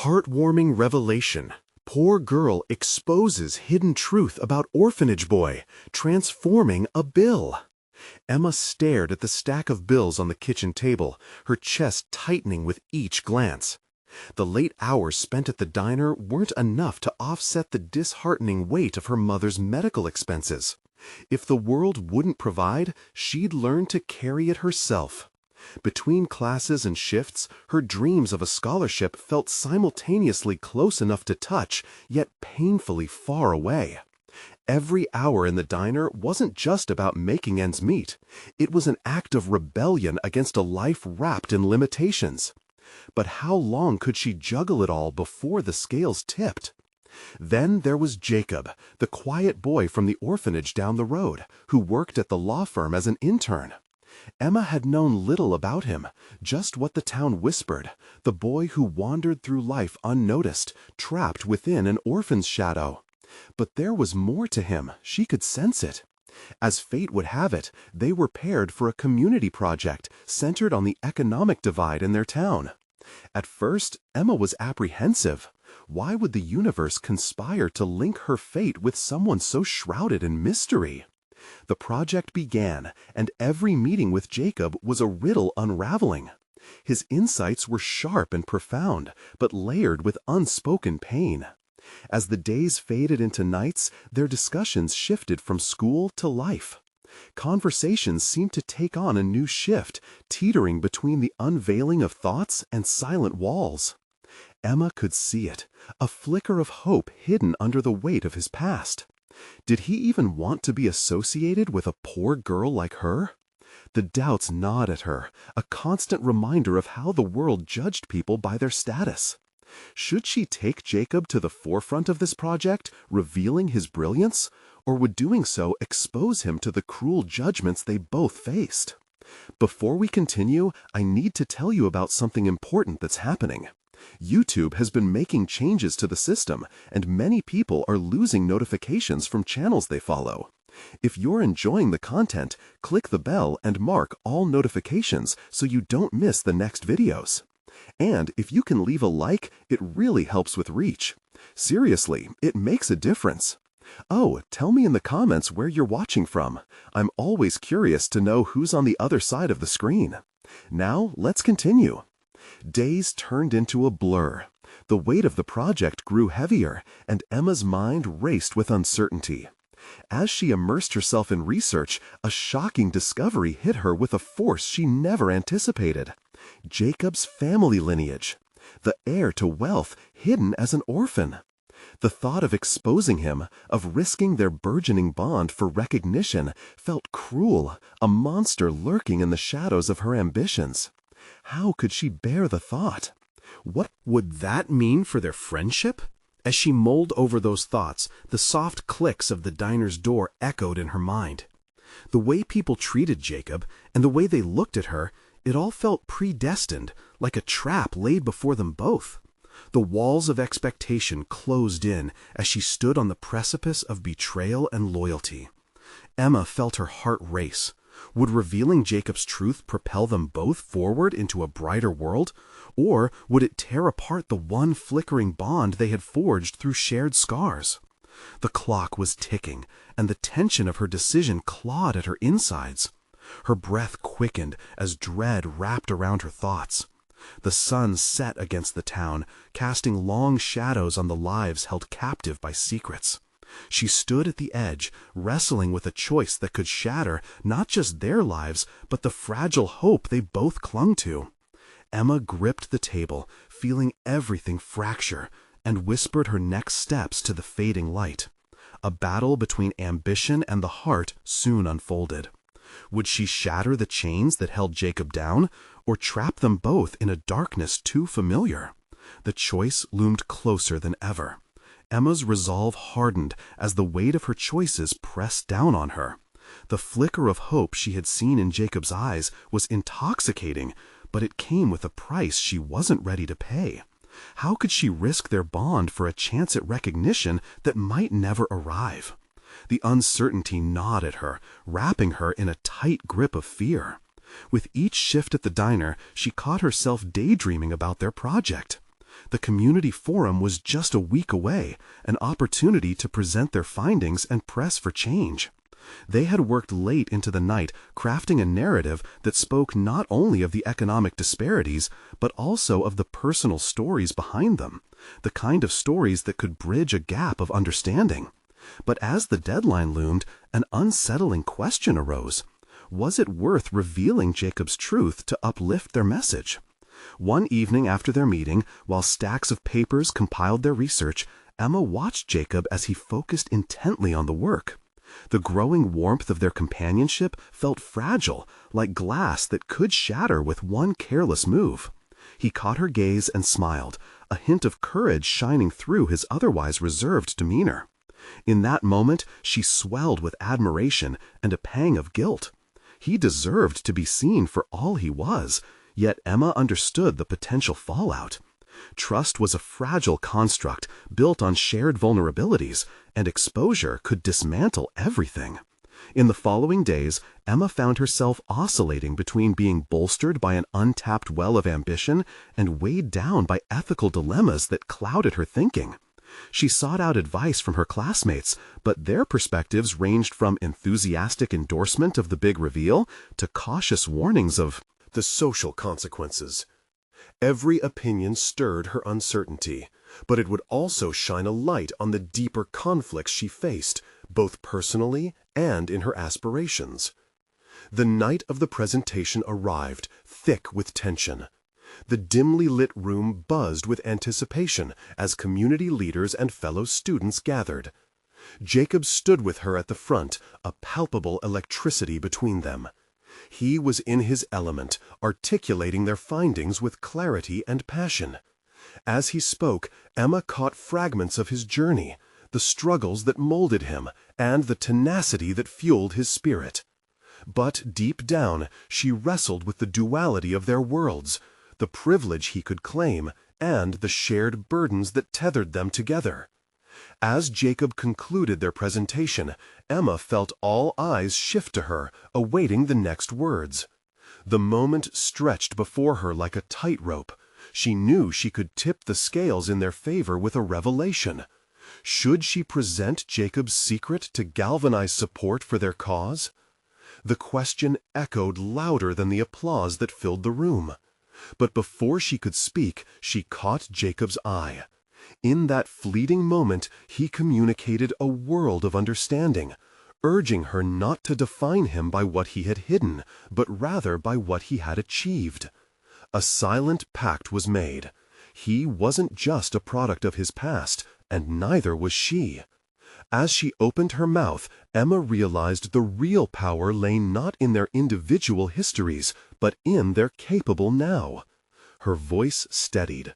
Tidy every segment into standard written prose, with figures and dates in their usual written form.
Heartwarming revelation. Poor girl exposes hidden truth about orphanage boy, transforming a bill. Emma stared at the stack of bills on the kitchen table, her chest tightening with each glance. The late hours spent at the diner weren't enough to offset the disheartening weight of her mother's medical expenses. If the world wouldn't provide, she'd learn to carry it herself. Between classes and shifts, her dreams of a scholarship felt simultaneously close enough to touch, yet painfully far away. Every hour in the diner wasn't just about making ends meet. It was an act of rebellion against a life wrapped in limitations. But how long could she juggle it all before the scales tipped? Then there was Jacob, the quiet boy from the orphanage down the road, who worked at the law firm as an intern. Emma had known little about him, just what the town whispered, the boy who wandered through life unnoticed, trapped within an orphan's shadow. But there was more to him, she could sense it. As fate would have it, they were paired for a community project centered on the economic divide in their town. At first, Emma was apprehensive. Why would the universe conspire to link her fate with someone so shrouded in mystery? The project began, and every meeting with Jacob was a riddle unraveling. His insights were sharp and profound, but layered with unspoken pain. As the days faded into nights, their discussions shifted from school to life. Conversations seemed to take on a new shift, teetering between the unveiling of thoughts and silent walls. Emma could see it, a flicker of hope hidden under the weight of his past. Did he even want to be associated with a poor girl like her? The doubts gnawed at her, a constant reminder of how the world judged people by their status. Should she take Jacob to the forefront of this project, revealing his brilliance, or would doing so expose him to the cruel judgments they both faced? Before we continue, I need to tell you about something important that's happening. YouTube has been making changes to the system, and many people are losing notifications from channels they follow. If you're enjoying the content, click the bell and mark all notifications so you don't miss the next videos. And if you can leave a like, it really helps with reach. Seriously, it makes a difference. Oh, tell me in the comments where you're watching from. I'm always curious to know who's on the other side of the screen. Now, let's continue. Days turned into a blur. The weight of the project grew heavier, and Emma's mind raced with uncertainty. As she immersed herself in research, a shocking discovery hit her with a force she never anticipated. Jacob's family lineage. The heir to wealth hidden as an orphan. The thought of exposing him, of risking their burgeoning bond for recognition, felt cruel, a monster lurking in the shadows of her ambitions. How could she bear the thought? What would that mean for their friendship? As she mulled over those thoughts, the soft clicks of the diner's door echoed in her mind. The way people treated Jacob, and the way they looked at her, it all felt predestined, like a trap laid before them both. The walls of expectation closed in as she stood on the precipice of betrayal and loyalty. Emma felt her heart race. Would revealing Jacob's truth propel them both forward into a brighter world, or would it tear apart the one flickering bond they had forged through shared scars? The clock was ticking, and the tension of her decision clawed at her insides. Her breath quickened as dread wrapped around her thoughts. The sun set against the town, casting long shadows on the lives held captive by secrets. She stood at the edge, wrestling with a choice that could shatter not just their lives, but the fragile hope they both clung to. Emma gripped the table, feeling everything fracture, and whispered her next steps to the fading light. A battle between ambition and the heart soon unfolded. Would she shatter the chains that held Jacob down, or trap them both in a darkness too familiar? The choice loomed closer than ever. Emma's resolve hardened as the weight of her choices pressed down on her. The flicker of hope she had seen in Jacob's eyes was intoxicating, but it came with a price she wasn't ready to pay. How could she risk their bond for a chance at recognition that might never arrive? The uncertainty gnawed at her, wrapping her in a tight grip of fear. With each shift at the diner, she caught herself daydreaming about their project. The community forum was just a week away, an opportunity to present their findings and press for change. They had worked late into the night, crafting a narrative that spoke not only of the economic disparities, but also of the personal stories behind them, the kind of stories that could bridge a gap of understanding. But as the deadline loomed, an unsettling question arose. Was it worth revealing Jacob's truth to uplift their message? One evening after their meeting, while stacks of papers compiled their research, Emma watched Jacob as he focused intently on the work. The growing warmth of their companionship felt fragile, like glass that could shatter with one careless move. He caught her gaze and smiled, a hint of courage shining through his otherwise reserved demeanor. In that moment, she swelled with admiration and a pang of guilt. He deserved to be seen for all he was, yet Emma understood the potential fallout. Trust was a fragile construct built on shared vulnerabilities, and exposure could dismantle everything. In the following days, Emma found herself oscillating between being bolstered by an untapped well of ambition and weighed down by ethical dilemmas that clouded her thinking. She sought out advice from her classmates, but their perspectives ranged from enthusiastic endorsement of the big reveal to cautious warnings of the social consequences. Every opinion stirred her uncertainty, but it would also shine a light on the deeper conflicts she faced, both personally and in her aspirations. The night of the presentation arrived, thick with tension. The dimly lit room buzzed with anticipation as community leaders and fellow students gathered. Jacob stood with her at the front, a palpable electricity between them. He was in his element, articulating their findings with clarity and passion. As he spoke, Emma caught fragments of his journey, the struggles that molded him, and the tenacity that fueled his spirit. But deep down, she wrestled with the duality of their worlds, the privilege he could claim, and the shared burdens that tethered them together. As Jacob concluded their presentation, Emma felt all eyes shift to her, awaiting the next words. The moment stretched before her like a tightrope. She knew she could tip the scales in their favor with a revelation. Should she present Jacob's secret to galvanize support for their cause? The question echoed louder than the applause that filled the room. But before she could speak, she caught Jacob's eye. In that fleeting moment, he communicated a world of understanding, urging her not to define him by what he had hidden, but rather by what he had achieved. A silent pact was made. He wasn't just a product of his past, and neither was she. As she opened her mouth, Emma realized the real power lay not in their individual histories, but in their capable now. Her voice steadied.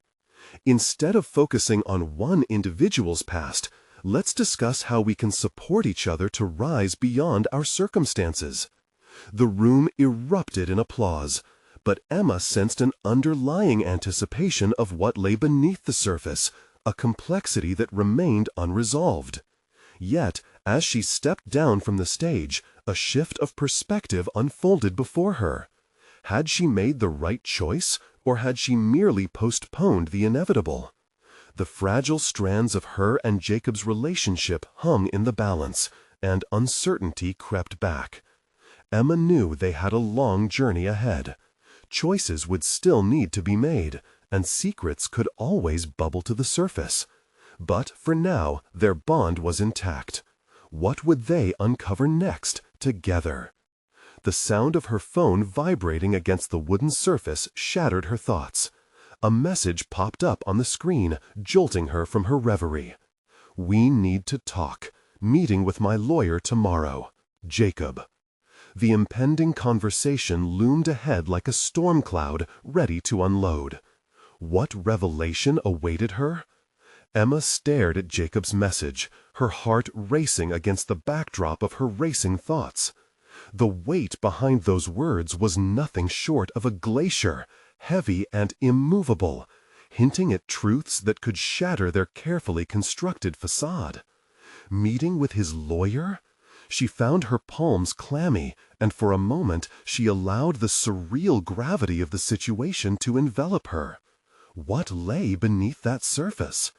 Instead of focusing on one individual's past, let's discuss how we can support each other to rise beyond our circumstances. The room erupted in applause, but Emma sensed an underlying anticipation of what lay beneath the surface, a complexity that remained unresolved. Yet, as she stepped down from the stage, a shift of perspective unfolded before her. Had she made the right choice, or had she merely postponed the inevitable? The fragile strands of her and Jacob's relationship hung in the balance, and uncertainty crept back. Emma knew they had a long journey ahead. Choices would still need to be made, and secrets could always bubble to the surface. But for now, their bond was intact. What would they uncover next, together? The sound of her phone vibrating against the wooden surface shattered her thoughts. A message popped up on the screen, jolting her from her reverie. "We need to talk. Meeting with my lawyer tomorrow. Jacob." The impending conversation loomed ahead like a storm cloud, ready to unload. What revelation awaited her? Emma stared at Jacob's message, her heart racing against the backdrop of her racing thoughts. The weight behind those words was nothing short of a glacier, heavy and immovable, hinting at truths that could shatter their carefully constructed facade. Meeting with his lawyer? She found her palms clammy, and for a moment she allowed the surreal gravity of the situation to envelop her. What lay beneath that surface?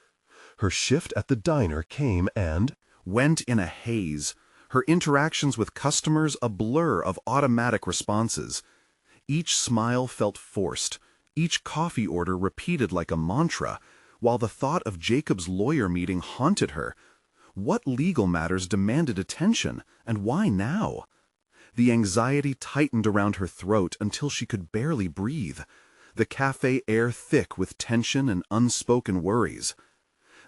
Her shift at the diner came and went in a haze, her interactions with customers a blur of automatic responses. Each smile felt forced, each coffee order repeated like a mantra, while the thought of Jacob's lawyer meeting haunted her. What legal matters demanded attention, and why now? The anxiety tightened around her throat until she could barely breathe, the cafe air thick with tension and unspoken worries.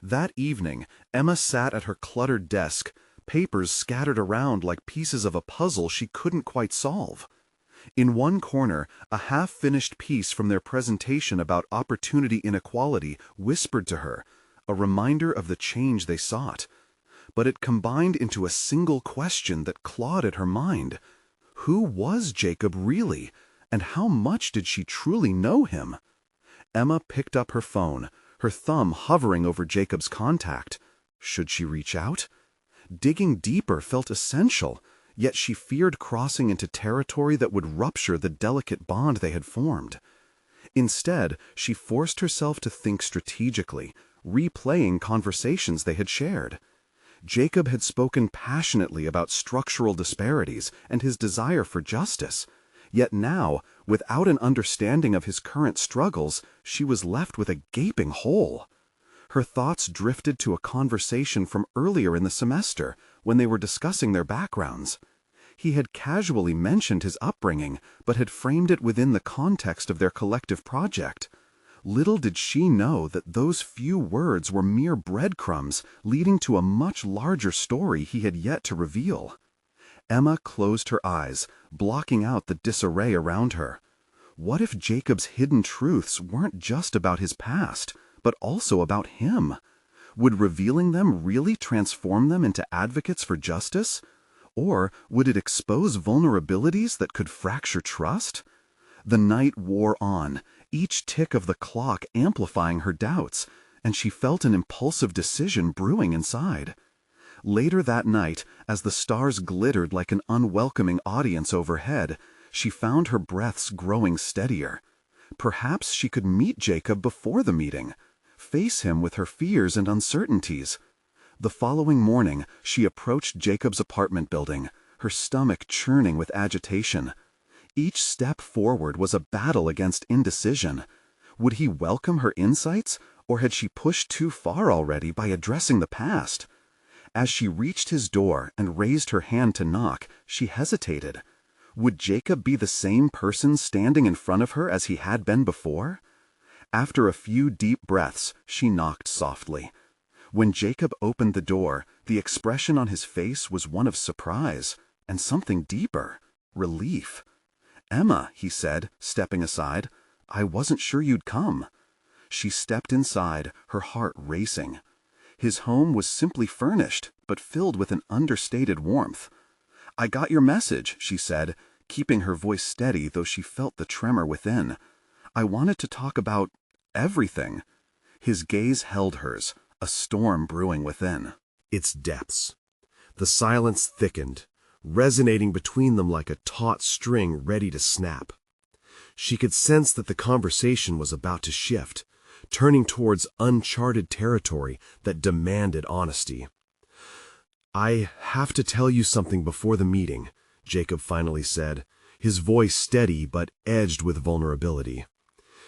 That evening, Emma sat at her cluttered desk, papers scattered around like pieces of a puzzle she couldn't quite solve. In one corner, a half-finished piece from their presentation about opportunity inequality whispered to her, a reminder of the change they sought. But it combined into a single question that clawed at her mind. Who was Jacob really, and how much did she truly know him? Emma picked up her phone, her thumb hovering over Jacob's contact. Should she reach out? Digging deeper felt essential, yet she feared crossing into territory that would rupture the delicate bond they had formed. Instead, she forced herself to think strategically, replaying conversations they had shared. Jacob had spoken passionately about structural disparities and his desire for justice. Yet now, without an understanding of his current struggles, she was left with a gaping hole. Her thoughts drifted to a conversation from earlier in the semester, when they were discussing their backgrounds. He had casually mentioned his upbringing, but had framed it within the context of their collective project. Little did she know that those few words were mere breadcrumbs leading to a much larger story he had yet to reveal. Emma closed her eyes, blocking out the disarray around her. What if Jacob's hidden truths weren't just about his past, but also about him? Would revealing them really transform them into advocates for justice? Or would it expose vulnerabilities that could fracture trust? The night wore on, each tick of the clock amplifying her doubts, and she felt an impulsive decision brewing inside. Later that night, as the stars glittered like an unwelcoming audience overhead, she found her breaths growing steadier. Perhaps she could meet Jacob before the meeting, face him with her fears and uncertainties. The following morning, she approached Jacob's apartment building, her stomach churning with agitation. Each step forward was a battle against indecision. Would he welcome her insights, or had she pushed too far already by addressing the past? As she reached his door and raised her hand to knock, she hesitated. Would Jacob be the same person standing in front of her as he had been before? After a few deep breaths, she knocked softly. When Jacob opened the door, the expression on his face was one of surprise, and something deeper, relief. "Emma," he said, stepping aside, "I wasn't sure you'd come." She stepped inside, her heart racing. His home was simply furnished, but filled with an understated warmth. "I got your message," she said, keeping her voice steady though she felt the tremor within. "I wanted to talk about everything." His gaze held hers, a storm brewing within. Its depths. The silence thickened, resonating between them like a taut string ready to snap. She could sense that the conversation was about to shift, turning towards uncharted territory that demanded honesty. "I have to tell you something before the meeting," Jacob finally said, his voice steady but edged with vulnerability.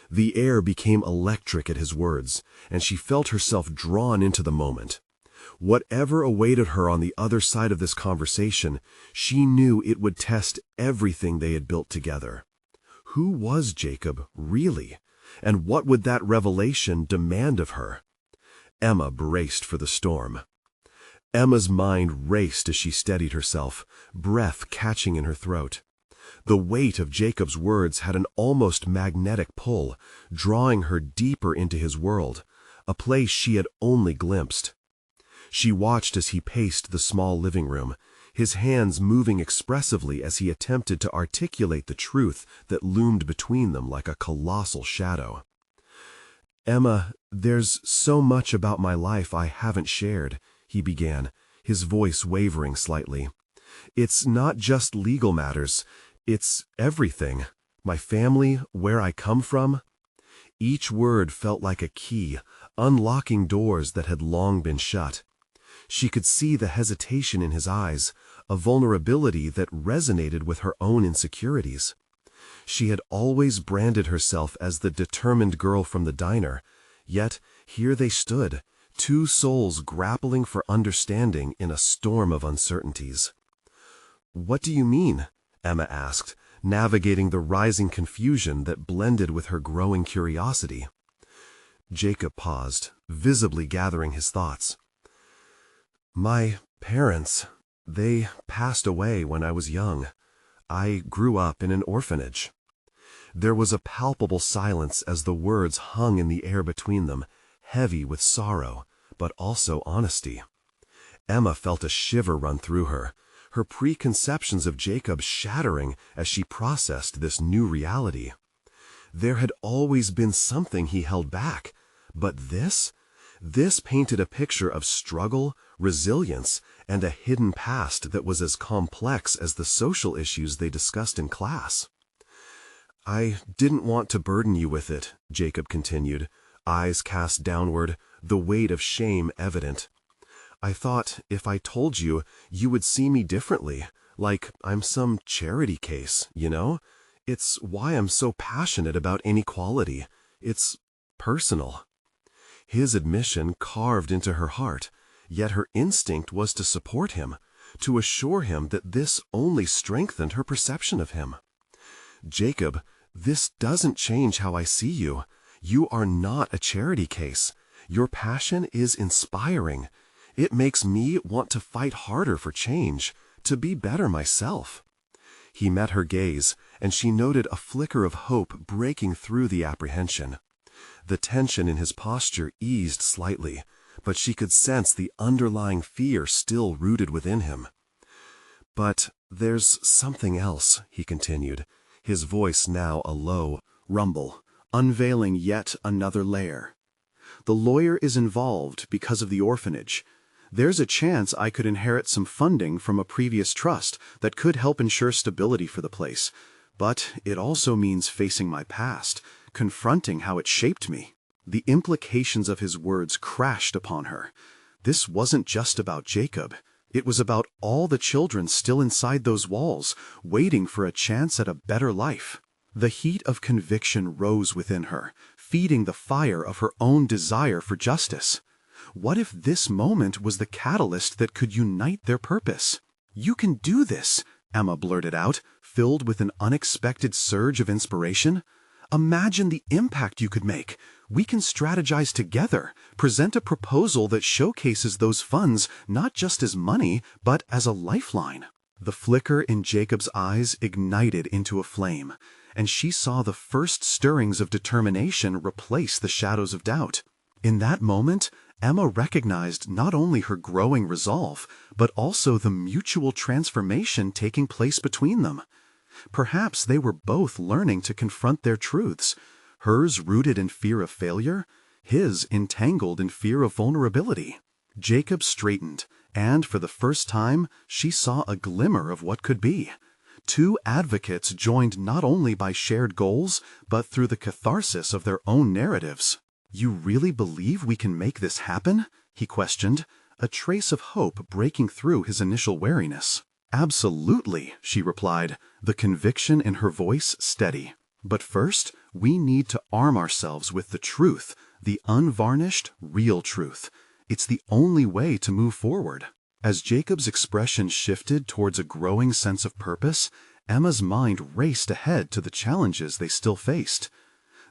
The air became electric at his words, and she felt herself drawn into the moment. Whatever awaited her on the other side of this conversation, she knew it would test everything they had built together. Who was Jacob, really? And what would that revelation demand of her? Emma braced for the storm. Emma's mind raced as she steadied herself, breath catching in her throat. The weight of Jacob's words had an almost magnetic pull, drawing her deeper into his world, a place she had only glimpsed. She watched as he paced the small living room, his hands moving expressively as he attempted to articulate the truth that loomed between them like a colossal shadow. "Emma, there's so much about my life I haven't shared," he began, his voice wavering slightly. "It's not just legal matters. It's everything. My family, where I come from." Each word felt like a key, unlocking doors that had long been shut. She could see the hesitation in his eyes, a vulnerability that resonated with her own insecurities. She had always branded herself as the determined girl from the diner, yet here they stood, two souls grappling for understanding in a storm of uncertainties. "What do you mean?" Emma asked, navigating the rising confusion that blended with her growing curiosity. Jacob paused, visibly gathering his thoughts. "My parents, they passed away when I was young. I grew up in an orphanage." There was a palpable silence as the words hung in the air between them, heavy with sorrow, but also honesty. Emma felt a shiver run through her, her preconceptions of Jacob shattering as she processed this new reality. There had always been something he held back, but this painted a picture of struggle, resilience, and a hidden past that was as complex as the social issues they discussed in class. "I didn't want to burden you with it," Jacob continued, eyes cast downward, the weight of shame evident. "I thought if I told you, you would see me differently, like I'm some charity case, you know? It's why I'm so passionate about inequality. It's personal." His admission carved into her heart, yet her instinct was to support him, to assure him that this only strengthened her perception of him. "Jacob, this doesn't change how I see you. You are not a charity case. Your passion is inspiring. It makes me want to fight harder for change, to be better myself." He met her gaze, and she noted a flicker of hope breaking through the apprehension. The tension in his posture eased slightly, but she could sense the underlying fear still rooted within him. "But there's something else," he continued, his voice now a low rumble, unveiling yet another layer. "The lawyer is involved because of the orphanage. There's a chance I could inherit some funding from a previous trust that could help ensure stability for the place. But it also means facing my past, confronting how it shaped me." The implications of his words crashed upon her. This wasn't just about Jacob. It was about all the children still inside those walls, waiting for a chance at a better life. The heat of conviction rose within her, feeding the fire of her own desire for justice. What if this moment was the catalyst that could unite their purpose? "You can do this," Emma blurted out, filled with an unexpected surge of inspiration. "Imagine the impact you could make. We can strategize together, present a proposal that showcases those funds not just as money, but as a lifeline." The flicker in Jacob's eyes ignited into a flame, and she saw the first stirrings of determination replace the shadows of doubt. In that moment, Emma recognized not only her growing resolve, but also the mutual transformation taking place between them. Perhaps they were both learning to confront their truths, hers rooted in fear of failure, his entangled in fear of vulnerability. Jacob straightened, and for the first time, she saw a glimmer of what could be. Two advocates joined not only by shared goals, but through the catharsis of their own narratives. "You really believe we can make this happen?" he questioned, a trace of hope breaking through his initial wariness. "Absolutely," she replied, the conviction in her voice steady. "But first, we need to arm ourselves with the truth, the unvarnished, real truth. It's the only way to move forward." As Jacob's expression shifted towards a growing sense of purpose, Emma's mind raced ahead to the challenges they still faced.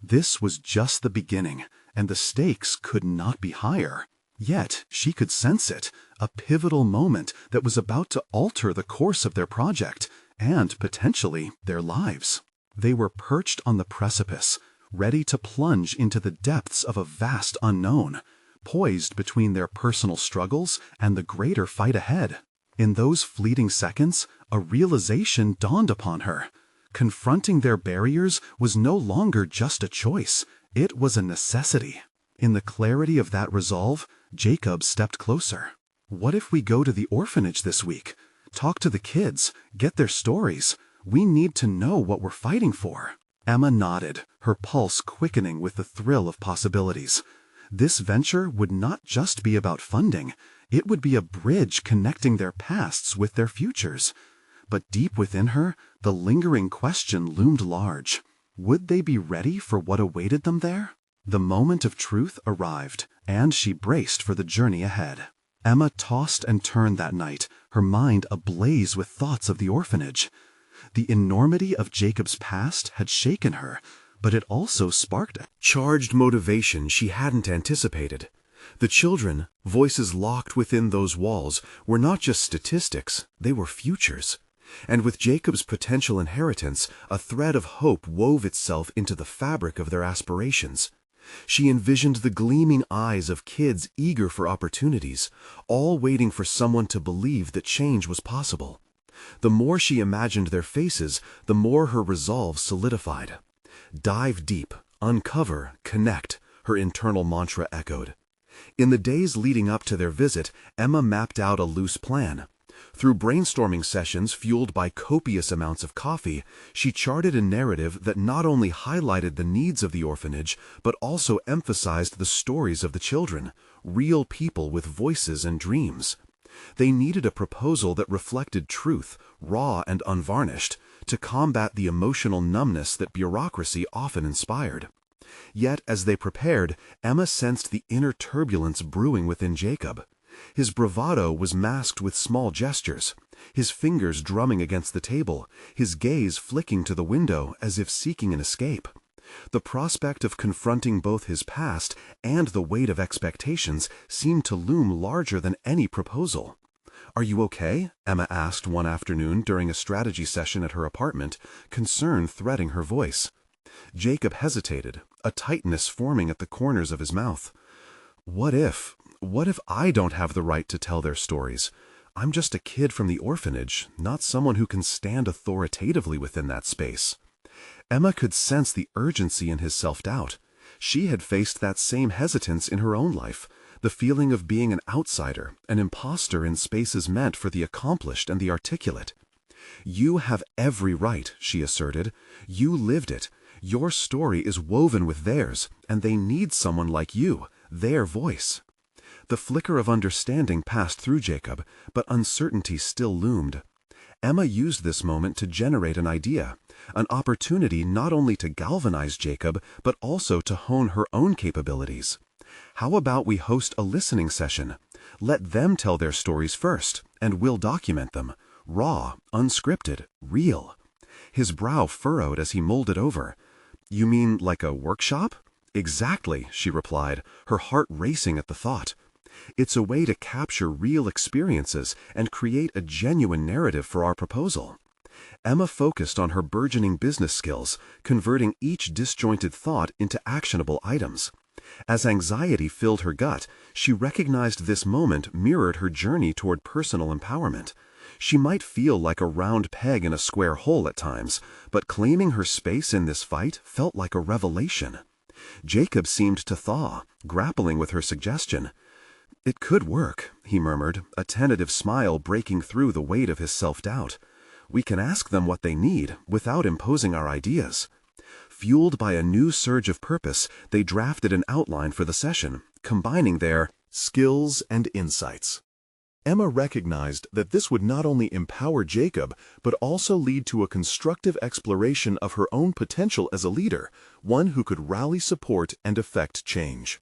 This was just the beginning, and the stakes could not be higher. Yet she could sense it, a pivotal moment that was about to alter the course of their project, and potentially their lives. They were perched on the precipice, ready to plunge into the depths of a vast unknown, poised between their personal struggles and the greater fight ahead. In those fleeting seconds, a realization dawned upon her. Confronting their barriers was no longer just a choice, it was a necessity. In the clarity of that resolve, Jacob stepped closer. "What if we go to the orphanage this week? Talk to the kids, get their stories. We need to know what we're fighting for." Emma nodded, her pulse quickening with the thrill of possibilities. This venture would not just be about funding, it would be a bridge connecting their pasts with their futures. But deep within her, the lingering question loomed large. Would they be ready for what awaited them there? The moment of truth arrived, and she braced for the journey ahead. Emma tossed and turned that night, her mind ablaze with thoughts of the orphanage. The enormity of Jacob's past had shaken her, but it also sparked a charged motivation she hadn't anticipated. The children, voices locked within those walls, were not just statistics, they were futures. And with Jacob's potential inheritance, a thread of hope wove itself into the fabric of their aspirations. She envisioned the gleaming eyes of kids eager for opportunities, all waiting for someone to believe that change was possible. The more she imagined their faces, the more her resolve solidified. Dive deep, uncover, connect, her internal mantra echoed. In the days leading up to their visit, Emma mapped out a loose plan. Through brainstorming sessions fueled by copious amounts of coffee, she charted a narrative that not only highlighted the needs of the orphanage, but also emphasized the stories of the children, real people with voices and dreams. They needed a proposal that reflected truth, raw and unvarnished, to combat the emotional numbness that bureaucracy often inspired. Yet, as they prepared, Emma sensed the inner turbulence brewing within Jacob. His bravado was masked with small gestures, his fingers drumming against the table, his gaze flicking to the window as if seeking an escape. The prospect of confronting both his past and the weight of expectations seemed to loom larger than any proposal. "Are you okay?" Emma asked one afternoon during a strategy session at her apartment, concern threading her voice. Jacob hesitated, a tightness forming at the corners of his mouth. What if I don't have the right to tell their stories? I'm just a kid from the orphanage, not someone who can stand authoritatively within that space." Emma could sense the urgency in his self-doubt. She had faced that same hesitance in her own life, the feeling of being an outsider, an imposter in spaces meant for the accomplished and the articulate. "You have every right," she asserted. "You lived it. Your story is woven with theirs, and they need someone like you, their voice." The flicker of understanding passed through Jacob, but uncertainty still loomed. Emma used this moment to generate an idea, an opportunity not only to galvanize Jacob, but also to hone her own capabilities. "How about we host a listening session? Let them tell their stories first, and we'll document them. Raw, unscripted, real." His brow furrowed as he mulled it over. "You mean like a workshop?" "Exactly," she replied, her heart racing at the thought. "It's a way to capture real experiences and create a genuine narrative for our proposal." Emma focused on her burgeoning business skills, converting each disjointed thought into actionable items. As anxiety filled her gut, she recognized this moment mirrored her journey toward personal empowerment. She might feel like a round peg in a square hole at times, but claiming her space in this fight felt like a revelation. Jacob seemed to thaw, grappling with her suggestion. "It could work," he murmured, a tentative smile breaking through the weight of his self-doubt. "We can ask them what they need, without imposing our ideas." Fueled by a new surge of purpose, they drafted an outline for the session, combining their skills and insights. Emma recognized that this would not only empower Jacob, but also lead to a constructive exploration of her own potential as a leader, one who could rally support and effect change.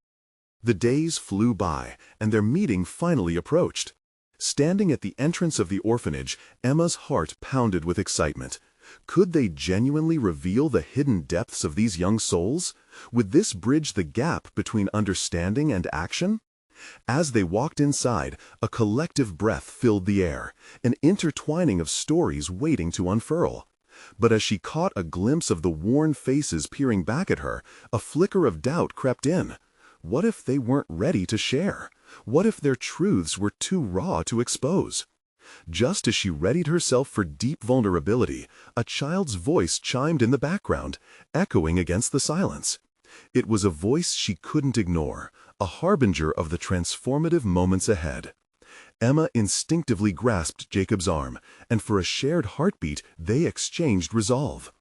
The days flew by, and their meeting finally approached. Standing at the entrance of the orphanage, Emma's heart pounded with excitement. Could they genuinely reveal the hidden depths of these young souls? Would this bridge the gap between understanding and action? As they walked inside, a collective breath filled the air, an intertwining of stories waiting to unfurl. But as she caught a glimpse of the worn faces peering back at her, a flicker of doubt crept in. What if they weren't ready to share? What if their truths were too raw to expose? Just as she readied herself for deep vulnerability, a child's voice chimed in the background, echoing against the silence. It was a voice she couldn't ignore, a harbinger of the transformative moments ahead. Emma instinctively grasped Jacob's arm, and for a shared heartbeat they exchanged resolve.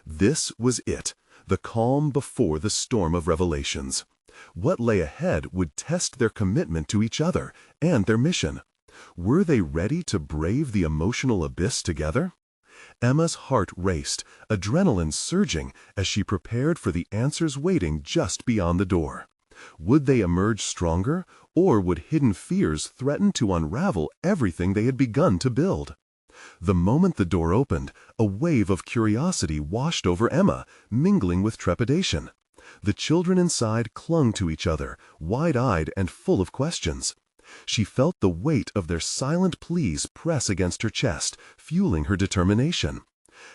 This was it, the calm before the storm of revelations. What lay ahead would test their commitment to each other and their mission. Were they ready to brave the emotional abyss together? Emma's heart raced, adrenaline surging as she prepared for the answers waiting just beyond the door. Would they emerge stronger, or would hidden fears threaten to unravel everything they had begun to build? The moment the door opened, a wave of curiosity washed over Emma, mingling with trepidation. The children inside clung to each other, wide-eyed and full of questions. She felt the weight of their silent pleas press against her chest, fueling her determination.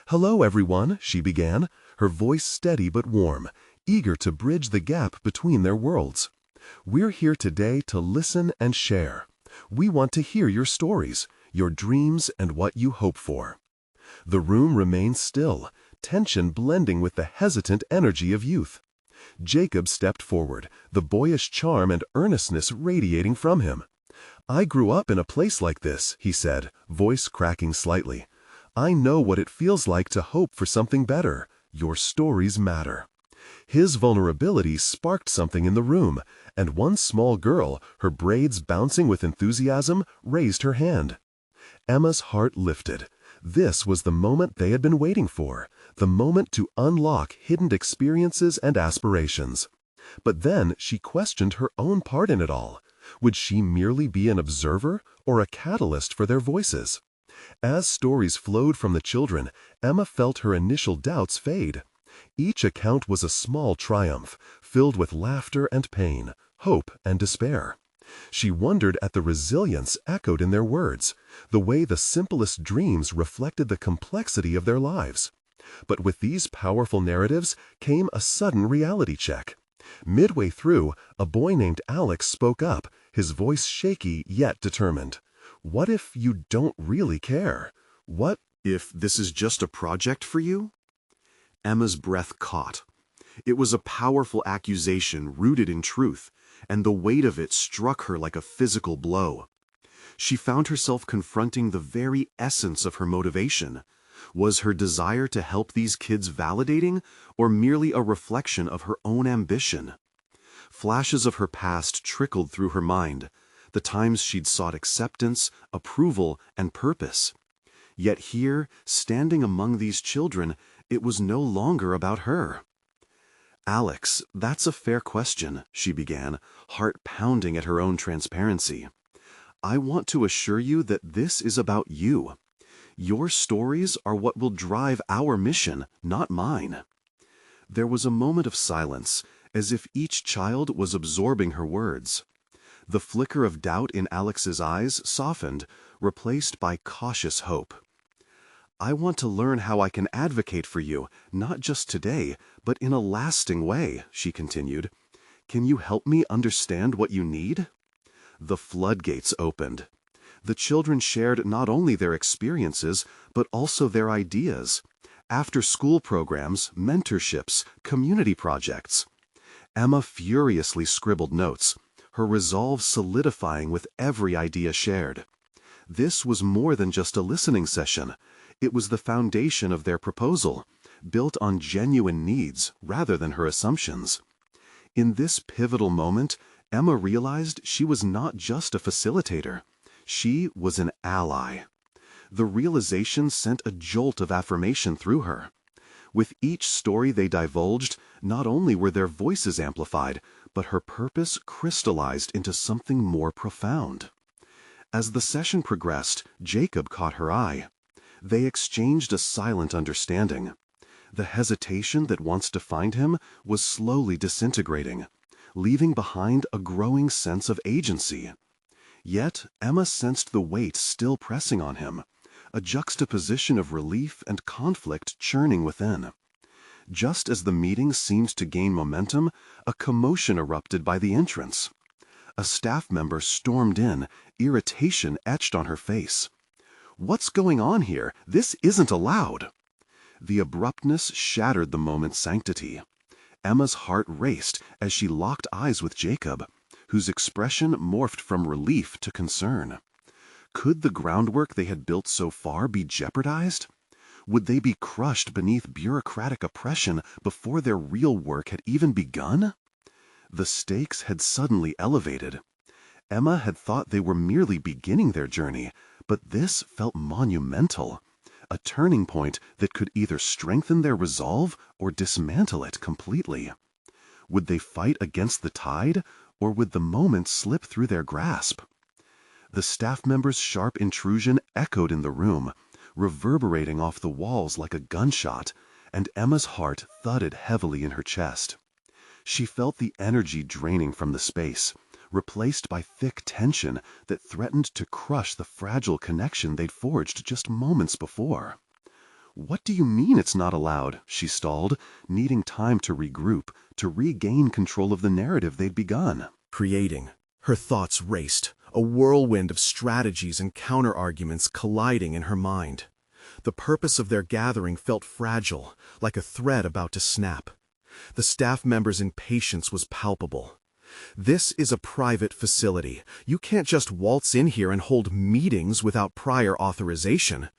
"Hello, everyone," she began, her voice steady but warm, eager to bridge the gap between their worlds. "We're here today to listen and share. We want to hear your stories, your dreams, and what you hope for." The room remained still, tension blending with the hesitant energy of youth. Jacob stepped forward, the boyish charm and earnestness radiating from him. "I grew up in a place like this," he said, voice cracking slightly. "I know what it feels like to hope for something better. Your stories matter." His vulnerability sparked something in the room, and one small girl, her braids bouncing with enthusiasm, raised her hand. Emma's heart lifted. This was the moment they had been waiting for, the moment to unlock hidden experiences and aspirations. But then she questioned her own part in it all. Would she merely be an observer or a catalyst for their voices? As stories flowed from the children, Emma felt her initial doubts fade. Each account was a small triumph, filled with laughter and pain, hope and despair. She wondered at the resilience echoed in their words, the way the simplest dreams reflected the complexity of their lives. But with these powerful narratives came a sudden reality check. Midway through, a boy named Alex spoke up, his voice shaky yet determined. "What if you don't really care? What if this is just a project for you?" Emma's breath caught. It was a powerful accusation rooted in truth, and the weight of it struck her like a physical blow. She found herself confronting the very essence of her motivation. Was her desire to help these kids validating, or merely a reflection of her own ambition? Flashes of her past trickled through her mind, the times she'd sought acceptance, approval, and purpose. Yet here, standing among these children, it was no longer about her. "Alex, that's a fair question," she began, heart pounding at her own transparency. "I want to assure you that this is about you. Your stories are what will drive our mission, not mine." There was a moment of silence, as if each child was absorbing her words. The flicker of doubt in Alex's eyes softened, replaced by cautious hope. "I want to learn how I can advocate for you, not just today, but in a lasting way," she continued. "Can you help me understand what you need?" The floodgates opened. The children shared not only their experiences, but also their ideas. After-school programs, mentorships, community projects. Emma furiously scribbled notes, her resolve solidifying with every idea shared. This was more than just a listening session. It was the foundation of their proposal, built on genuine needs rather than her assumptions. In this pivotal moment, Emma realized she was not just a facilitator. She was an ally. The realization sent a jolt of affirmation through her. With each story they divulged, not only were their voices amplified, but her purpose crystallized into something more profound. As the session progressed, Jacob caught her eye. They exchanged a silent understanding. The hesitation that once defined him was slowly disintegrating, leaving behind a growing sense of agency. Yet Emma sensed the weight still pressing on him, a juxtaposition of relief and conflict churning within. Just as the meeting seemed to gain momentum, a commotion erupted by the entrance. A staff member stormed in, irritation etched on her face. "What's going on here? This isn't allowed." The abruptness shattered the moment's sanctity. Emma's heart raced as she locked eyes with Jacob, whose expression morphed from relief to concern. Could the groundwork they had built so far be jeopardized? Would they be crushed beneath bureaucratic oppression before their real work had even begun? The stakes had suddenly elevated. Emma had thought they were merely beginning their journey, but this felt monumental. A turning point that could either strengthen their resolve or dismantle it completely. Would they fight against the tide, or would the moment slip through their grasp? The staff member's sharp intrusion echoed in the room, reverberating off the walls like a gunshot, and Emma's heart thudded heavily in her chest. She felt the energy draining from the space, replaced by thick tension that threatened to crush the fragile connection they'd forged just moments before. "What do you mean it's not allowed?" she stalled, needing time to regroup, to regain control of the narrative they'd begun. Creating. Her thoughts raced, a whirlwind of strategies and counter-arguments colliding in her mind. The purpose of their gathering felt fragile, like a thread about to snap. The staff members' impatience was palpable. "This is a private facility. You can't just waltz in here and hold meetings without prior authorization."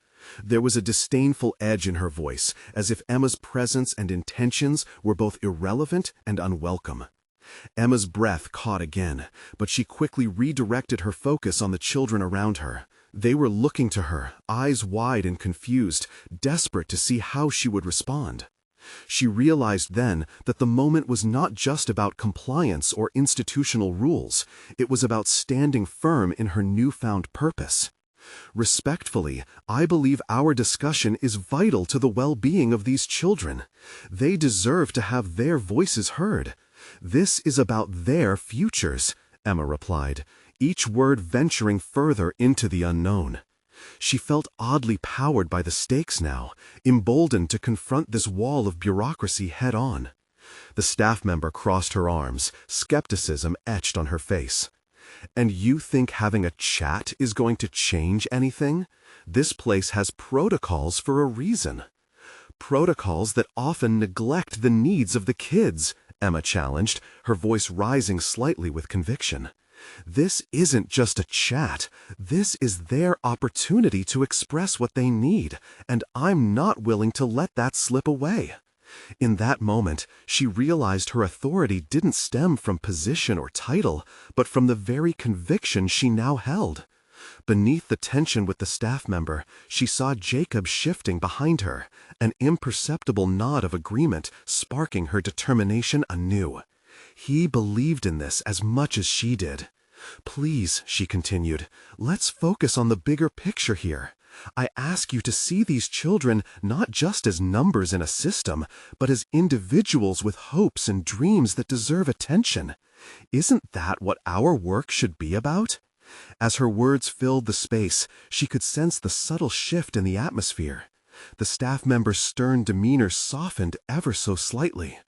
There was a disdainful edge in her voice, as if Emma's presence and intentions were both irrelevant and unwelcome. Emma's breath caught again, but she quickly redirected her focus on the children around her. They were looking to her, eyes wide and confused, desperate to see how she would respond. She realized then that the moment was not just about compliance or institutional rules. It was about standing firm in her newfound purpose. "Respectfully, I believe our discussion is vital to the well-being of these children. They deserve to have their voices heard. This is about their futures," Emma replied, each word venturing further into the unknown. She felt oddly powered by the stakes now, emboldened to confront this wall of bureaucracy head-on. The staff member crossed her arms, skepticism etched on her face. "And you think having a chat is going to change anything? This place has protocols for a reason." "Protocols that often neglect the needs of the kids," Emma challenged, her voice rising slightly with conviction. "This isn't just a chat. This is their opportunity to express what they need, and I'm not willing to let that slip away." In that moment, she realized her authority didn't stem from position or title, but from the very conviction she now held. Beneath the tension with the staff member, she saw Jacob shifting behind her, an imperceptible nod of agreement sparking her determination anew. He believed in this as much as she did. "Please," she continued, "let's focus on the bigger picture here. I ask you to see these children not just as numbers in a system, but as individuals with hopes and dreams that deserve attention. Isn't that what our work should be about?" As her words filled the space, she could sense the subtle shift in the atmosphere. The staff member's stern demeanor softened ever so slightly.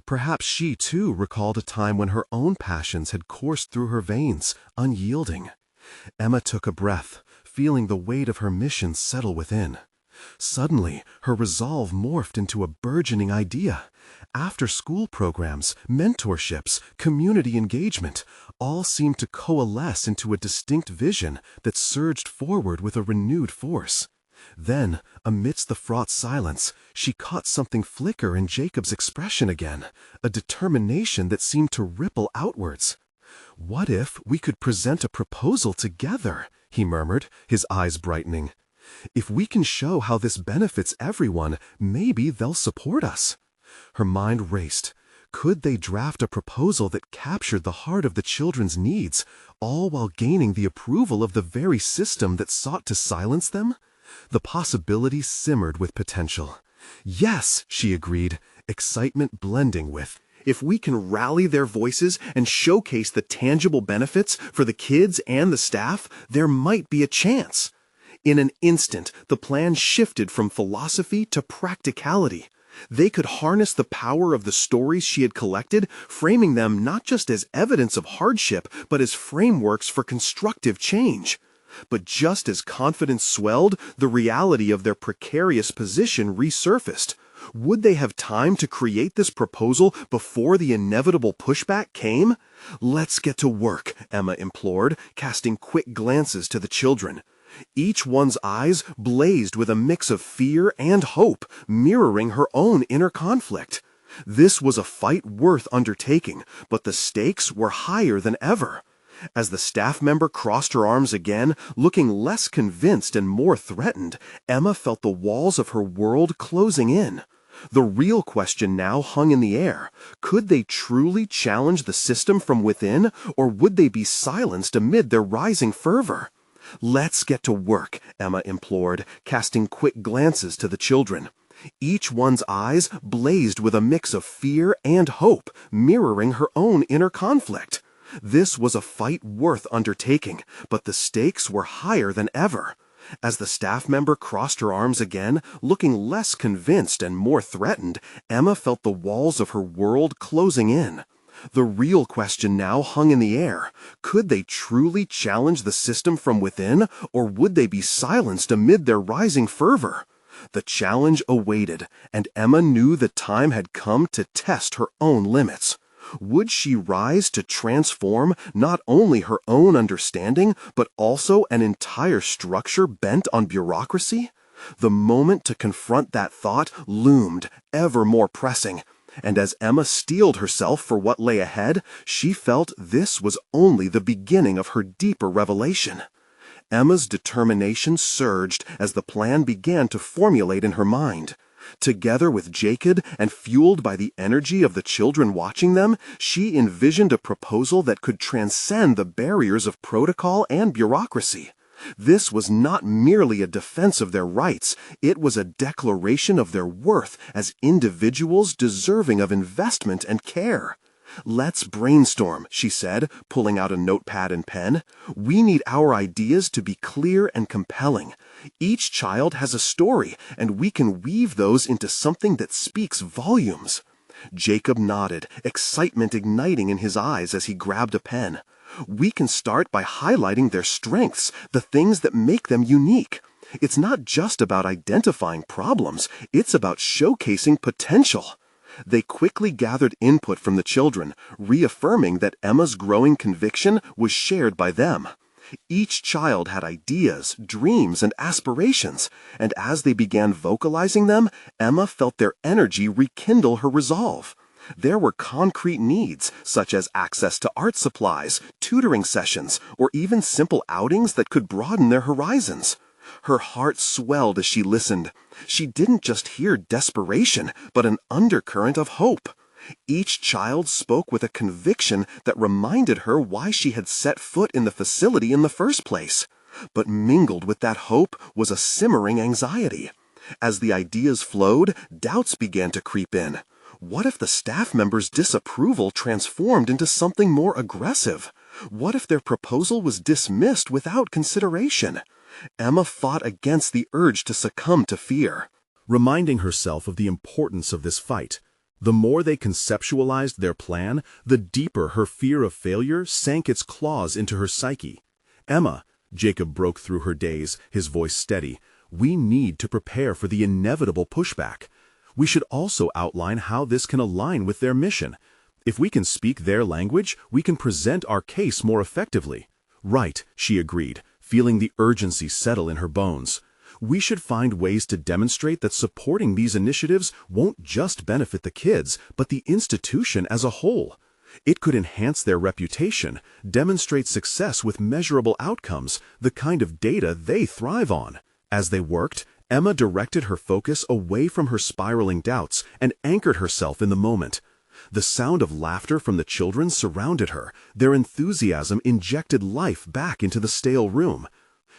Perhaps she, too, recalled a time when her own passions had coursed through her veins, unyielding. Emma took a breath, feeling the weight of her mission settle within. Suddenly, her resolve morphed into a burgeoning idea. After-school programs, mentorships, community engagement, all seemed to coalesce into a distinct vision that surged forward with a renewed force. Then, amidst the fraught silence, she caught something flicker in Jacob's expression again, a determination that seemed to ripple outwards. "What if we could present a proposal together?" he murmured, his eyes brightening. "If we can show how this benefits everyone, maybe they'll support us." Her mind raced. Could they draft a proposal that captured the heart of the children's needs, all while gaining the approval of the very system that sought to silence them? The possibility simmered with potential. "Yes," she agreed, excitement blending with, "if we can rally their voices and showcase the tangible benefits for the kids and the staff, there might be a chance." In an instant, the plan shifted from philosophy to practicality. They could harness the power of the stories she had collected, framing them not just as evidence of hardship, but as frameworks for constructive change. But just as confidence swelled, the reality of their precarious position resurfaced. Would they have time to create this proposal before the inevitable pushback came? "Let's get to work," Emma implored, casting quick glances to the children. Each one's eyes blazed with a mix of fear and hope, mirroring her own inner conflict. This was a fight worth undertaking, but the stakes were higher than ever. As the staff member crossed her arms again, looking less convinced and more threatened, Emma felt the walls of her world closing in. The real question now hung in the air. Could they truly challenge the system from within, or would they be silenced amid their rising fervor? "Let's get to work," Emma implored, casting quick glances to the children. Each one's eyes blazed with a mix of fear and hope, mirroring her own inner conflict. This was a fight worth undertaking, but the stakes were higher than ever. As the staff member crossed her arms again, looking less convinced and more threatened, Emma felt the walls of her world closing in. The real question now hung in the air. Could they truly challenge the system from within, or would they be silenced amid their rising fervor? The challenge awaited, and Emma knew the time had come to test her own limits. Would she rise to transform not only her own understanding, but also an entire structure bent on bureaucracy? The moment to confront that thought loomed, ever more pressing. And as Emma steeled herself for what lay ahead, she felt this was only the beginning of her deeper revelation. Emma's determination surged as the plan began to formulate in her mind. Together with Jacob and fueled by the energy of the children watching them, she envisioned a proposal that could transcend the barriers of protocol and bureaucracy. This was not merely a defense of their rights, it was a declaration of their worth as individuals deserving of investment and care. "Let's brainstorm," she said, pulling out a notepad and pen. "We need our ideas to be clear and compelling. Each child has a story, and we can weave those into something that speaks volumes." Jacob nodded, excitement igniting in his eyes as he grabbed a pen. "We can start by highlighting their strengths, the things that make them unique. It's not just about identifying problems, it's about showcasing potential." They quickly gathered input from the children, reaffirming that Emma's growing conviction was shared by them. Each child had ideas, dreams, and aspirations, and as they began vocalizing them, Emma felt their energy rekindle her resolve. There were concrete needs, such as access to art supplies, tutoring sessions, or even simple outings that could broaden their horizons. Her heart swelled as she listened. She didn't just hear desperation, but an undercurrent of hope. Each child spoke with a conviction that reminded her why she had set foot in the facility in the first place. But mingled with that hope was a simmering anxiety. As the ideas flowed, doubts began to creep in. What if the staff members' disapproval transformed into something more aggressive? What if their proposal was dismissed without consideration? Emma fought against the urge to succumb to fear. Reminding herself of the importance of this fight, the more they conceptualized their plan, the deeper her fear of failure sank its claws into her psyche. "Emma," Jacob broke through her daze, his voice steady, "we need to prepare for the inevitable pushback. We should also outline how this can align with their mission. If we can speak their language, we can present our case more effectively." "Right," she agreed, feeling the urgency settle in her bones. "We should find ways to demonstrate that supporting these initiatives won't just benefit the kids, but the institution as a whole. It could enhance their reputation, demonstrate success with measurable outcomes, the kind of data they thrive on." As they worked, Emma directed her focus away from her spiraling doubts and anchored herself in the moment. The sound of laughter from the children surrounded her, their enthusiasm injected life back into the stale room.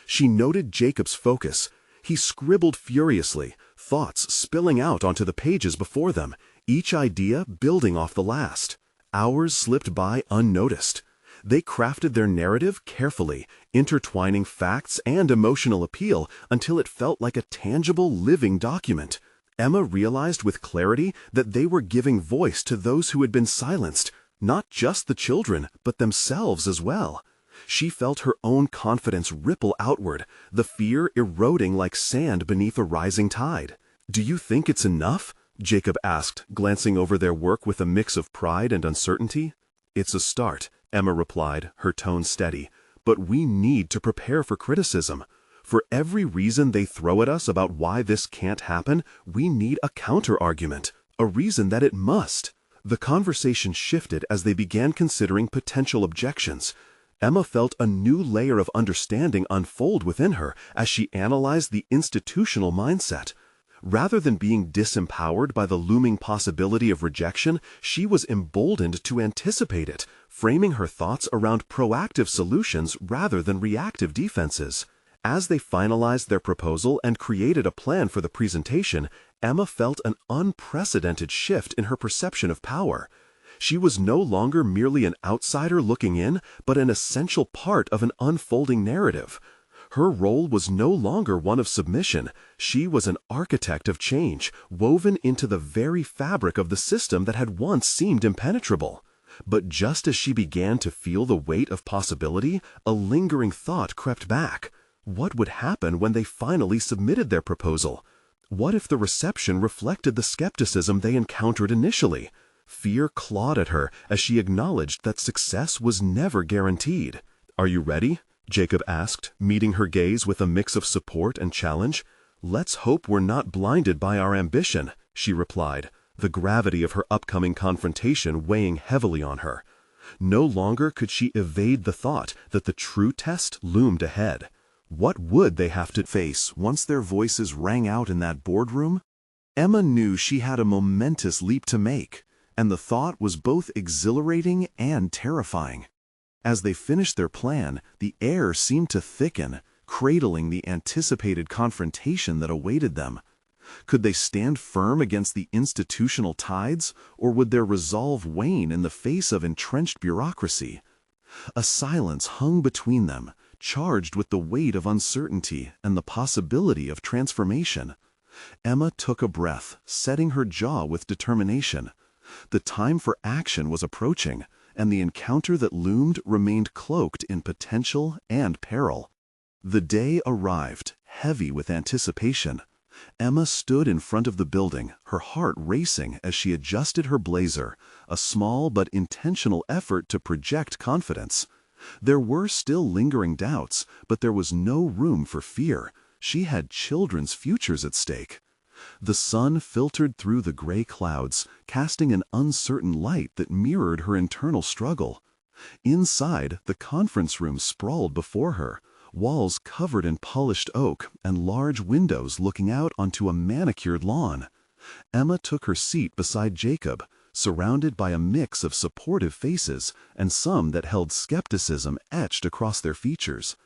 She noted Jacob's focus. He scribbled furiously, thoughts spilling out onto the pages before them, each idea building off the last. Hours slipped by unnoticed. They crafted their narrative carefully, intertwining facts and emotional appeal until it felt like a tangible, living document. Emma realized with clarity that they were giving voice to those who had been silenced, not just the children, but themselves as well. She felt her own confidence ripple outward, the fear eroding like sand beneath a rising tide. "Do you think it's enough?" Jacob asked, glancing over their work with a mix of pride and uncertainty. "It's a start," Emma replied, her tone steady. "But we need to prepare for criticism. For every reason they throw at us about why this can't happen, we need a counter-argument, a reason that it must. The conversation shifted as they began considering potential objections. Emma felt a new layer of understanding unfold within her as she analyzed the institutional mindset. Rather than being disempowered by the looming possibility of rejection, she was emboldened to anticipate it, framing her thoughts around proactive solutions rather than reactive defenses. As they finalized their proposal and created a plan for the presentation, Emma felt an unprecedented shift in her perception of power. She was no longer merely an outsider looking in, but an essential part of an unfolding narrative. Her role was no longer one of submission. She was an architect of change, woven into the very fabric of the system that had once seemed impenetrable. But just as she began to feel the weight of possibility, a lingering thought crept back. What would happen when they finally submitted their proposal? What if the reception reflected the skepticism they encountered initially? Fear clawed at her as she acknowledged that success was never guaranteed. "Are you ready?" Jacob asked, meeting her gaze with a mix of support and challenge. "Let's hope we're not blinded by our ambition," she replied, the gravity of her upcoming confrontation weighing heavily on her. No longer could she evade the thought that the true test loomed ahead. What would they have to face once their voices rang out in that boardroom? Emma knew she had a momentous leap to make, and the thought was both exhilarating and terrifying. As they finished their plan, the air seemed to thicken, cradling the anticipated confrontation that awaited them. Could they stand firm against the institutional tides, or would their resolve wane in the face of entrenched bureaucracy? A silence hung between them, charged with the weight of uncertainty and the possibility of transformation. Emma took a breath, setting her jaw with determination. The time for action was approaching, and the encounter that loomed remained cloaked in potential and peril. The day arrived, heavy with anticipation. Emma stood in front of the building, her heart racing as she adjusted her blazer, a small but intentional effort to project confidence. There were still lingering doubts, but there was no room for fear. She had children's futures at stake. The sun filtered through the gray clouds, casting an uncertain light that mirrored her internal struggle. Inside, the conference room sprawled before her, walls covered in polished oak and large windows looking out onto a manicured lawn. Emma took her seat beside Jacob, surrounded by a mix of supportive faces and some that held skepticism etched across their features.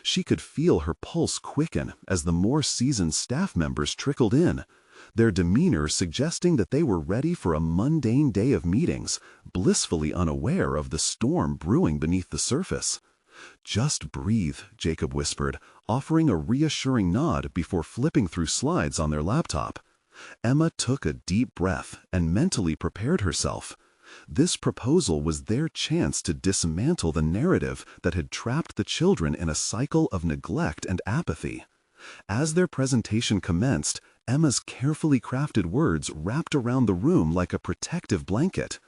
She could feel her pulse quicken as the more seasoned staff members trickled in, their demeanor suggesting that they were ready for a mundane day of meetings, blissfully unaware of the storm brewing beneath the surface. "Just breathe," Jacob whispered, offering a reassuring nod before flipping through slides on their laptop. Emma took a deep breath and mentally prepared herself. This proposal was their chance to dismantle the narrative that had trapped the children in a cycle of neglect and apathy. As their presentation commenced, Emma's carefully crafted words wrapped around the room like a protective blanket.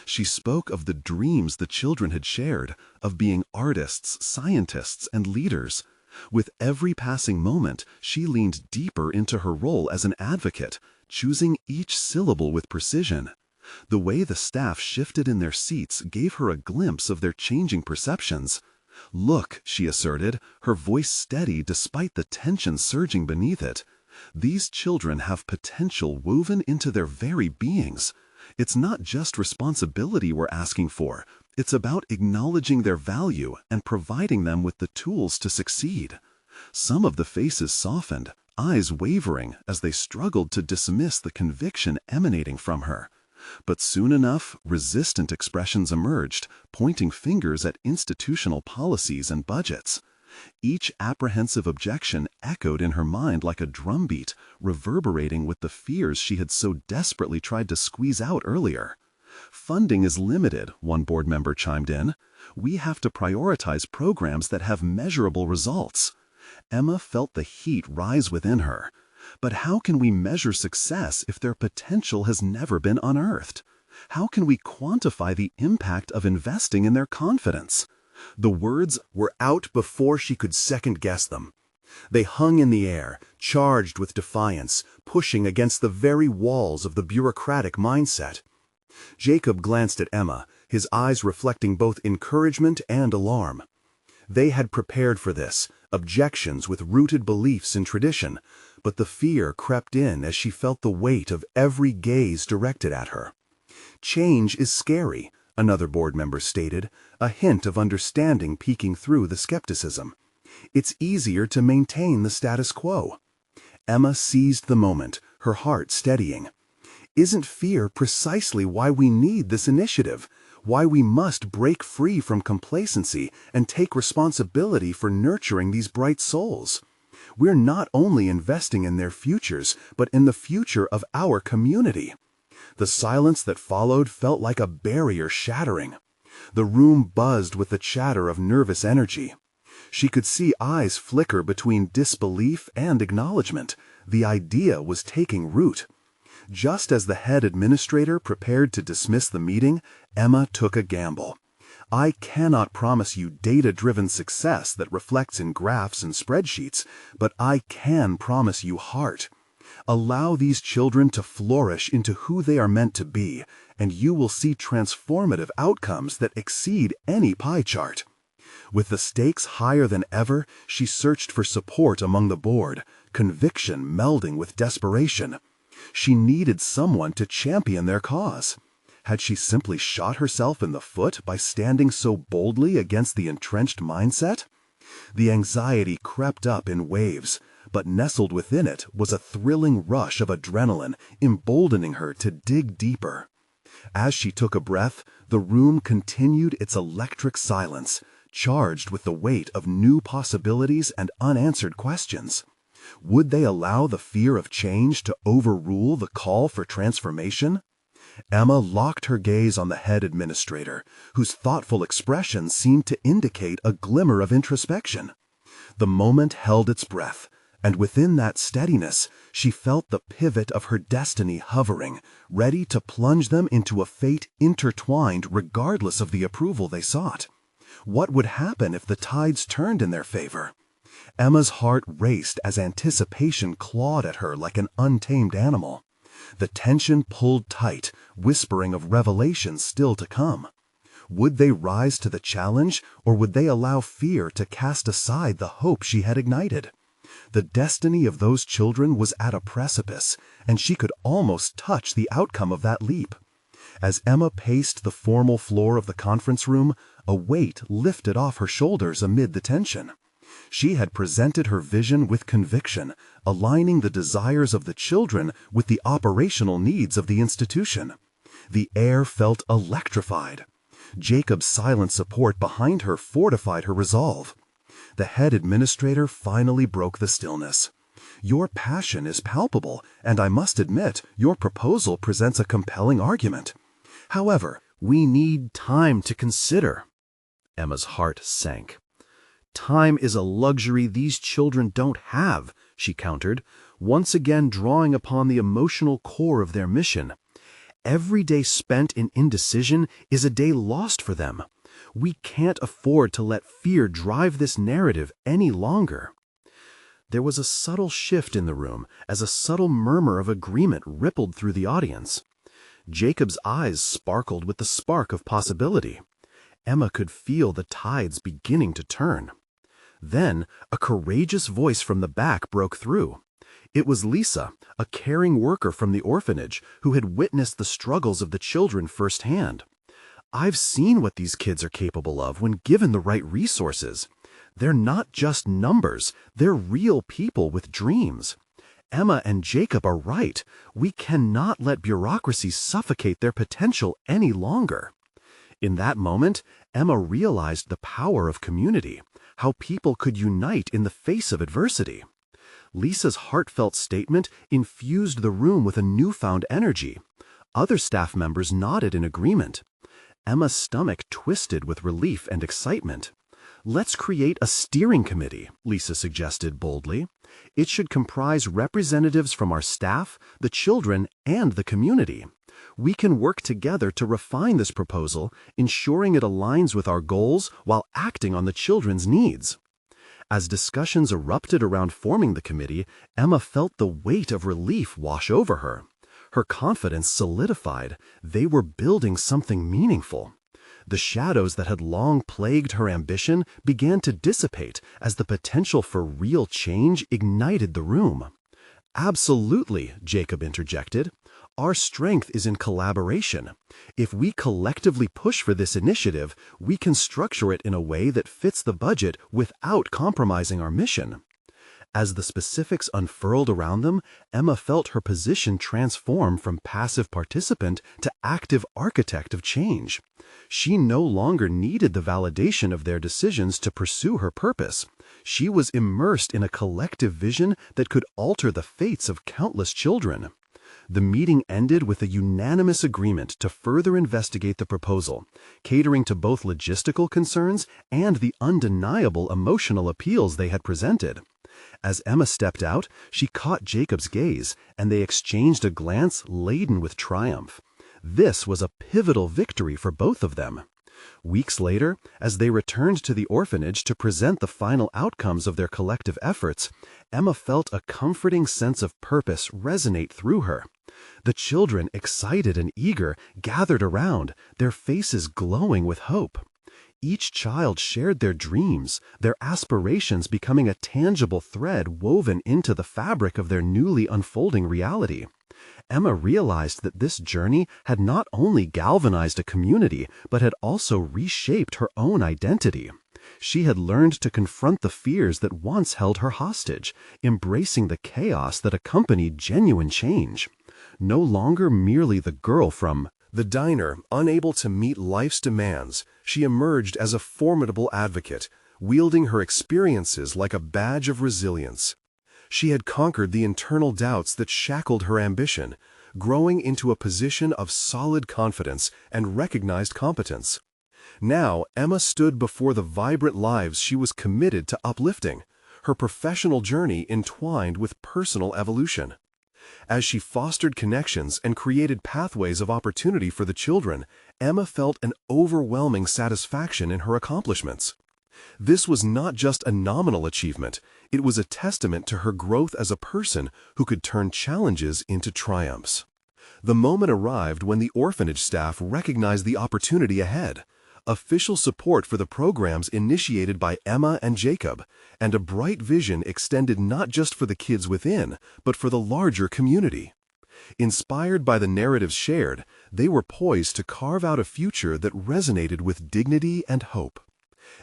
She spoke of the dreams the children had shared, of being artists, scientists, and leaders. With every passing moment, she leaned deeper into her role as an advocate, choosing each syllable with precision. The way the staff shifted in their seats gave her a glimpse of their changing perceptions. "Look," she asserted, her voice steady despite the tension surging beneath it. "These children have potential woven into their very beings. It's not just responsibility we're asking for. It's about acknowledging their value and providing them with the tools to succeed." Some of the faces softened, eyes wavering as they struggled to dismiss the conviction emanating from her. But soon enough, resistant expressions emerged, pointing fingers at institutional policies and budgets. Each apprehensive objection echoed in her mind like a drumbeat, reverberating with the fears she had so desperately tried to squeeze out earlier. "Funding is limited," one board member chimed in. "We have to prioritize programs that have measurable results." Emma felt the heat rise within her. But how can we measure success if their potential has never been unearthed? How can we quantify the impact of investing in their confidence? The words were out before she could second-guess them. They hung in the air, charged with defiance, pushing against the very walls of the bureaucratic mindset. Jacob glanced at Emma, his eyes reflecting both encouragement and alarm. They had prepared for this, objections with rooted beliefs in tradition, but the fear crept in as she felt the weight of every gaze directed at her. "Change is scary," another board member stated, a hint of understanding peeking through the skepticism. "It's easier to maintain the status quo." Emma seized the moment, her heart steadying. Isn't fear precisely why we need this initiative? Why we must break free from complacency and take responsibility for nurturing these bright souls? We're not only investing in their futures, but in the future of our community. The silence that followed felt like a barrier shattering. The room buzzed with the chatter of nervous energy. She could see eyes flicker between disbelief and acknowledgement. The idea was taking root. Just as the head administrator prepared to dismiss the meeting, Emma took a gamble. "I cannot promise you data-driven success that reflects in graphs and spreadsheets, but I can promise you heart. Allow these children to flourish into who they are meant to be, and you will see transformative outcomes that exceed any pie chart." With the stakes higher than ever, she searched for support among the board, conviction melding with desperation. She needed someone to champion their cause. Had she simply shot herself in the foot by standing so boldly against the entrenched mindset? The anxiety crept up in waves, but nestled within it was a thrilling rush of adrenaline, emboldening her to dig deeper. As she took a breath, the room continued its electric silence, charged with the weight of new possibilities and unanswered questions. Would they allow the fear of change to overrule the call for transformation? Emma locked her gaze on the head administrator, whose thoughtful expression seemed to indicate a glimmer of introspection. The moment held its breath, and within that steadiness, she felt the pivot of her destiny hovering, ready to plunge them into a fate intertwined regardless of the approval they sought. What would happen if the tides turned in their favor? Emma's heart raced as anticipation clawed at her like an untamed animal. The tension pulled tight, whispering of revelations still to come. Would they rise to the challenge, or would they allow fear to cast aside the hope she had ignited? The destiny of those children was at a precipice, and she could almost touch the outcome of that leap. As Emma paced the formal floor of the conference room, a weight lifted off her shoulders amid the tension. She had presented her vision with conviction, aligning the desires of the children with the operational needs of the institution. The air felt electrified. Jacob's silent support behind her fortified her resolve. The head administrator finally broke the stillness. "Your passion is palpable, and I must admit, your proposal presents a compelling argument. However, we need time to consider." Emma's heart sank. "Time is a luxury these children don't have," she countered, once again drawing upon the emotional core of their mission. "Every day spent in indecision is a day lost for them. We can't afford to let fear drive this narrative any longer." There was a subtle shift in the room as a subtle murmur of agreement rippled through the audience. Jacob's eyes sparkled with the spark of possibility. Emma could feel the tides beginning to turn. Then, a courageous voice from the back broke through. It was Lisa, a caring worker from the orphanage who had witnessed the struggles of the children firsthand. "I've seen what these kids are capable of when given the right resources. They're not just numbers, they're real people with dreams. Emma and Jacob are right. We cannot let bureaucracy suffocate their potential any longer." In that moment, Emma realized the power of community, how people could unite in the face of adversity. Lisa's heartfelt statement infused the room with a newfound energy. Other staff members nodded in agreement. Emma's stomach twisted with relief and excitement. "Let's create a steering committee," Lisa suggested boldly. "It should comprise representatives from our staff, the children, and the community. We can work together to refine this proposal, ensuring it aligns with our goals while acting on the children's needs." As discussions erupted around forming the committee, Emma felt the weight of relief wash over her. Her confidence solidified. They were building something meaningful. The shadows that had long plagued her ambition began to dissipate as the potential for real change ignited the room. "Absolutely," Jacob interjected. "Our strength is in collaboration. If we collectively push for this initiative, we can structure it in a way that fits the budget without compromising our mission." As the specifics unfurled around them, Emma felt her position transform from passive participant to active architect of change. She no longer needed the validation of their decisions to pursue her purpose. She was immersed in a collective vision that could alter the fates of countless children. The meeting ended with a unanimous agreement to further investigate the proposal, catering to both logistical concerns and the undeniable emotional appeals they had presented. As Emma stepped out, she caught Jacob's gaze, and they exchanged a glance laden with triumph. This was a pivotal victory for both of them. Weeks later, as they returned to the orphanage to present the final outcomes of their collective efforts, Emma felt a comforting sense of purpose resonate through her. The children, excited and eager, gathered around, their faces glowing with hope. Each child shared their dreams, their aspirations becoming a tangible thread woven into the fabric of their newly unfolding reality. Emma realized that this journey had not only galvanized a community, but had also reshaped her own identity. She had learned to confront the fears that once held her hostage, embracing the chaos that accompanied genuine change. No longer merely the girl from the diner, unable to meet life's demands, she emerged as a formidable advocate, wielding her experiences like a badge of resilience. She had conquered the internal doubts that shackled her ambition, growing into a position of solid confidence and recognized competence. Now, Emma stood before the vibrant lives she was committed to uplifting, her professional journey entwined with personal evolution. As she fostered connections and created pathways of opportunity for the children, Emma felt an overwhelming satisfaction in her accomplishments. This was not just a nominal achievement, it was a testament to her growth as a person who could turn challenges into triumphs. The moment arrived when the orphanage staff recognized the opportunity ahead. Official support for the programs initiated by Emma and Jacob, and a bright vision extended not just for the kids within, but for the larger community. Inspired by the narratives shared, they were poised to carve out a future that resonated with dignity and hope.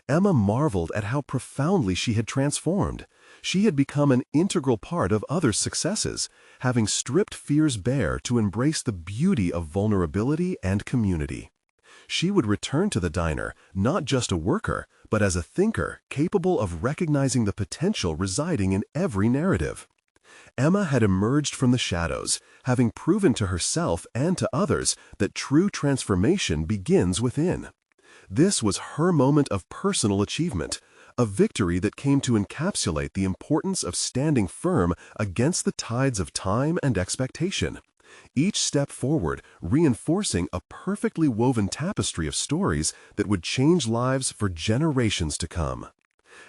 Emma marveled at how profoundly she had transformed. She had become an integral part of others' successes, having stripped fears bare to embrace the beauty of vulnerability and community. She would return to the diner, not just a worker, but as a thinker capable of recognizing the potential residing in every narrative. Emma had emerged from the shadows, having proven to herself and to others that true transformation begins within. This was her moment of personal achievement, a victory that came to encapsulate the importance of standing firm against the tides of time and expectation. Each step forward reinforcing a perfectly woven tapestry of stories that would change lives for generations to come.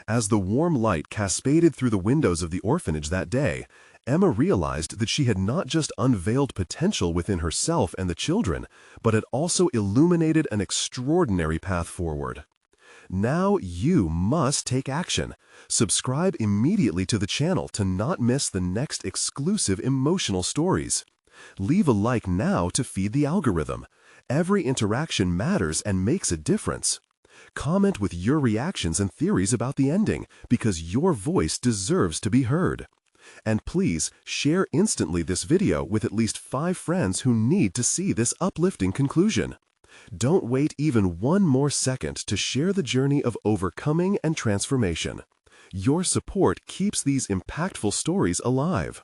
As the warm light cascaded through the windows of the orphanage that day, Emma realized that she had not just unveiled potential within herself and the children, but had also illuminated an extraordinary path forward. Now you must take action. Subscribe immediately to the channel to not miss the next exclusive emotional stories. Leave a like now to feed the algorithm. Every interaction matters and makes a difference. Comment with your reactions and theories about the ending, because your voice deserves to be heard. And please share instantly this video with at least 5 friends who need to see this uplifting conclusion. Don't wait even one more second to share the journey of overcoming and transformation. Your support keeps these impactful stories alive.